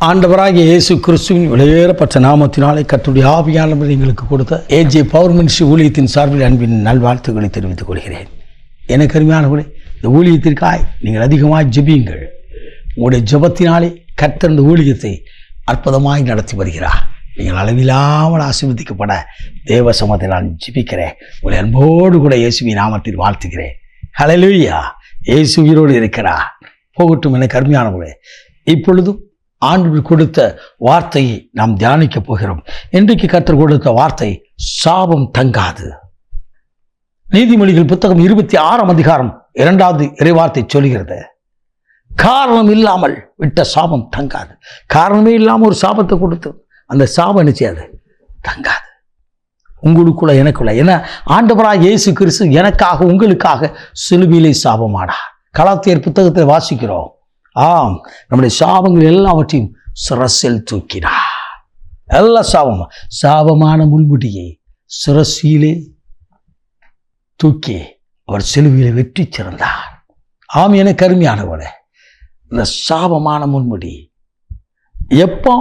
ஆண்டவராகிய இயேசு கிறிஸ்துவின் வெளியேறப்பட்ட நாமத்தினாலே கர்த்தருடைய ஆவியானவர் எங்களுக்கு கொடுத்த ஏஜே பவர் மினிஸ்ட்ரி ஊழியத்தின் சார்பில் அன்பின் நல்வாழ்த்துக்களை தெரிவித்துக் கொள்கிறேன். எனக்கு அருமையானவர்களே, இந்த ஊழியத்திற்காய் நீங்கள் அதிகமாக ஜெபியுங்கள். உங்களுடைய ஜெபத்தினாலே கர்த்தர் இந்த ஊழியத்தை அற்புதமாய் நடத்தி வருகிறார். நீங்கள் அளவில்லாமல் ஆசீர்வதிக்கப்பட தேவ சமூகத்தை நான் ஜெபிக்கிறேன். உங்களை அன்போடு கூட இயேசுவின் நாமத்தில் வாழ்த்துகிறேன். ஹல்லேலூயா. இயேசு உயிரோடு இருக்கிறார். போகட்டும். எனக்கு அருமையானவர்களே, இப்பொழுதும் ஆண்டவர் கொடுத்த வார்த்தையை நாம் தியானிக்க போகிறோம். இன்றைக்கு கர்த்தர் கொடுத்த வார்த்தை சாபம் தங்காது. நீதிமொழிகள் புத்தகம் 26ஆம் அதிகாரம் 2வது இறைவார்த்தை சொல்கிறது, காரணம் இல்லாமல் விட்ட சாபம் தங்காது. காரணமே இல்லாமல் ஒரு சாபத்தை கொடுத்து அந்த சாபம் என்ன செய்யாது? தங்காது. உங்களுக்குள்ள எனக்குள்ள. ஏன்னா ஆண்டவராக இயேசு கிறிஸ்து எனக்காக உங்களுக்காக சிலுவையிலே சாபமானார். கலாத்தியர் புத்தகத்தில் வாசிக்கிறோம். ஆம், நம்முடைய சாபங்கள் எல்லாவற்றையும் சிரசில் தூக்கினார். எல்லா சாபமான முள்முடியை சிரசிலே தூக்கி அவர் சிலுவையிலே வெற்றி சிறந்தார். ஆம், எனக்கு அருமையானவளே, இந்த சாபமான முள்முடி எப்போ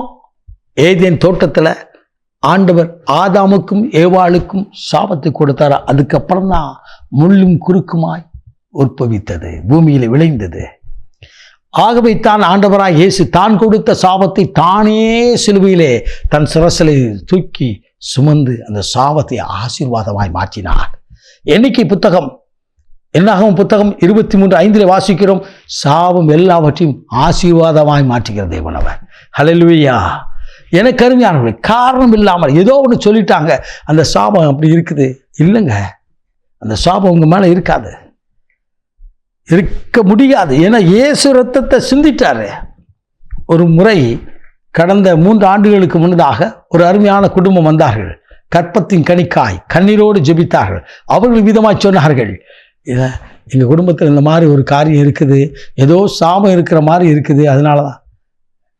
ஏதேன் தோட்டத்தில் ஆண்டவர் ஆதாமுக்கும் ஏவாளுக்கும் சாபத்தை கொடுத்தாரோ அதுக்கப்புறம் தான் முள்ளும் குறுக்குமாய் உற்பவித்தது, பூமியில் விளைந்தது. ஆகவே தான் ஆண்டவராய் இயேசு தான் கொடுத்த சாபத்தை தானே சிலுவையிலே தன் சிரசிலை தூக்கி சுமந்து அந்த சாபத்தை ஆசீர்வாதமாய் மாற்றினார். எண்ணிக்கை புத்தகம் என்னாகும் புத்தகம் 23:5 வாசிக்கிறோம், சாபம் எல்லாவற்றையும் ஆசீர்வாதமாய் மாற்றுகிற தேவனவர். ஹல்லேலூயா. எனக்கு அருமையானவர்களே, காரணம் இல்லாமல் ஏதோ ஒன்று சொல்லிட்டாங்க, அந்த சாபம் அப்படி இருக்குது. இல்லைங்க, அந்த சாபம் உங்க மேலே இருக்காது, இருக்க முடியாது. ஏன்னா இயேசு ரத்தத்தை சிந்திட்டாரு. ஒரு முறை கடந்த 3 ஆண்டுகளுக்கு முன்னதாக ஒரு அருமையான குடும்பம் வந்தார்கள். கற்பத்தின் கனிக்காய் கண்ணீரோடு ஜெபித்தார்கள். அவர்கள் விதமாய் சொன்னார்கள், எங்கள் குடும்பத்தில் இந்த மாதிரி ஒரு காரியம் இருக்குது, ஏதோ சாபம் இருக்கிற மாதிரி இருக்குது, அதனால தான்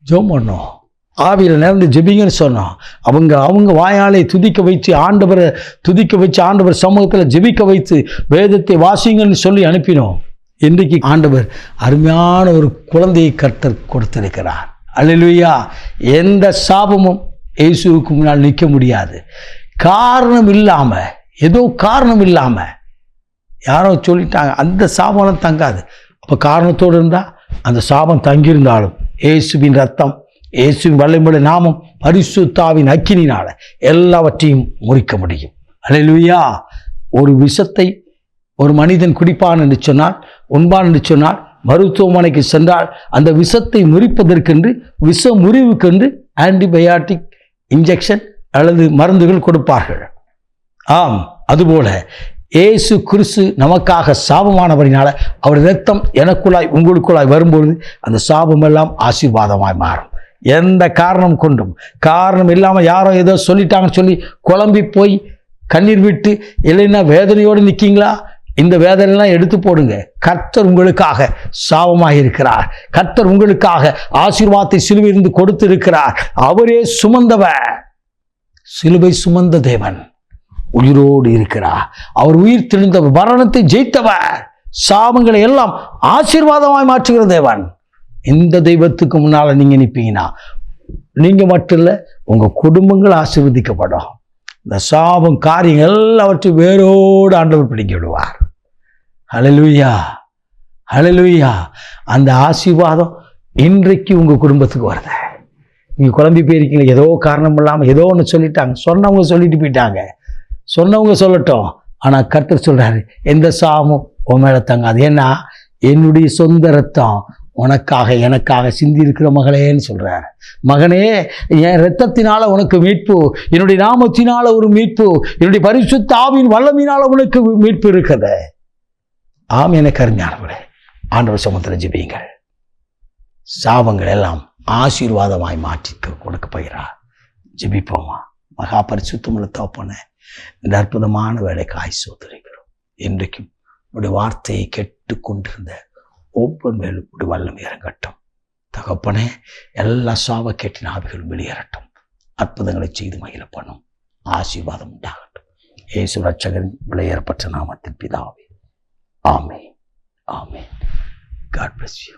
ஜெபம் பண்ணோம், ஆவியில் நேர்ந்து ஜெபிங்கன்னு சொன்னோம். அவங்க வாயாலே துதிக்க வைத்து ஆண்டவரை துதிக்க வச்சு ஆண்டவர் சமூகத்தில் ஜெபிக்க வைத்து வேதத்தை வாசிங்கன்னு சொல்லி அனுப்பினோம். இன்றைக்கு ஆண்டவர் அருமையான ஒரு குழந்தையை கர்த்தர் கொடுத்திருக்கிறார். அல்லேலூயா. எந்த சாபமும் இயேசுவுக்கு முன்னால் நிற்க முடியாது. காரணம் இல்லாமல், ஏதோ காரணம் இல்லாமல் யாரோ சொல்லிட்டாங்க, அந்த சாபம் தங்காது. அப்போ காரணத்தோடு இருந்தால் அந்த சாபம் தங்கியிருந்தாலும் இயேசுவின் ரத்தம், இயேசுவின் வல்லமையுள்ள நாமம், பரிசுத்தாவின் அக்கினினால எல்லாவற்றையும் முறிக்க முடியும். அல்லேலூயா. ஒரு விஷத்தை ஒரு மனிதன் குடிப்பான் என்று சொன்னால், உண்பான் என்று சொன்னால், மருத்துவமனைக்கு சென்றால் அந்த விஷத்தை முறிப்பதற்கென்று, விஷ முறிவுக்கென்று ஆன்டிபயாட்டிக் இன்ஜெக்ஷன் அல்லது மருந்துகள் கொடுப்பார்கள். ஆம், அதுபோல இயேசு கிறிஸ்து நமக்காக சாபமானவரினால அவர் இரத்தம் எனக்குள்ளாய் உங்களுக்குள்ளாய் வரும்பொழுது அந்த சாபமெல்லாம் ஆசீர்வாதமாய் மாறும். எந்த காரணம் கொண்டும், காரணம் இல்லாமல் யாரோ ஏதோ சொல்லிட்டாங்கன்னு சொல்லி குழம்பி போய் கண்ணீர் விட்டு இல்லைன்னா வேதனையோடு நிற்கீங்களா? இந்த வேதனையெல்லாம் எடுத்து போடுங்க. கர்த்தர் உங்களுக்காக சாபமாக இருக்கிறார். கர்த்தர் உங்களுக்காக ஆசீர்வாதத்தை சிலுவையிலிருந்து கொடுத்திருக்கிறார். அவரே சுமந்தவர், சிலுவை சுமந்த தேவன் உயிரோடு இருக்கிறார். அவர் உயிர் தெளிந்தவர், மரணத்தை ஜெயித்தவர், சாபங்களை எல்லாம் ஆசீர்வாதமாய் மாற்றுகிற தேவன். இந்த தெய்வத்துக்கு முன்னால் நீங்கள் நிற்பீங்கன்னா நீங்கள் மட்டும் இல்லை, உங்கள் குடும்பங்கள் ஆசீர்வதிக்கப்படும். இந்த சாபம் காரியங்கள் எல்லாவற்றையும் வேரோடு ஆண்டவர் பிடிக்க விடுவார். ஹல்லேலூயா. ஹல்லேலூயா. அந்த ஆசீர்வாதம் இன்றைக்கு உங்கள் குடும்பத்துக்கு வருது. நீங்கள் குழம்பி போயிருக்கீங்க, ஏதோ காரணம் இல்லாமல் ஏதோ ஒன்று சொல்லிட்டாங்க. சொன்னவங்க சொல்லிட்டு போயிட்டாங்க, சொன்னவங்க சொல்லட்டும். ஆனால் கர்த்தர் சொல்கிறாரு, எந்த சாபமும் உன் மேலே தங்காது. ஏன்னா என்னுடைய சொந்த ரத்தம் உனக்காக எனக்காக சிந்தி இருக்கிற மகளேன்னு சொல்றார். மகனே, என் இரத்தத்தினால உனக்கு மீட்பு, என்னுடைய நாமத்தினால ஒரு மீட்பு, என்னுடைய பரிசுத்த ஆவியின் வல்லமையினால உனக்கு மீட்பு இருக்குது. ஆம், எனக்கு அருமையானவர்களே, ஆண்டவர் சமூகத்தில் ஜெபியுங்கள். சாபங்கள் எல்லாம் ஆசீர்வாதமாய் மாற்றி கொடுக்க போகிறார். ஜெபிப்போமா? மகா பரிசுத்தமுள்ள தகப்பனே, இந்த அற்புதமான வேலைக்காய் சோதரிக்கிறோம். இன்றைக்கும் உடைய வார்த்தையை கேட்டுக்கொண்டிருந்த ஒவ்வொரு மேலும் ஒரு வல்லம் இறங்கட்டும். தகப்பனே, எல்லா சாப கேட்டின ஆவிகளும் வெளியேறட்டும். அற்புதங்களை செய்து மகிழ பண்ணும். ஆசீர்வாதம் உண்டாகட்டும். இயேசு ரட்சகரின் விலையேறப்பட்ட நாமத்தில் பிதாவே, ஆமென். ஆமென். God bless you.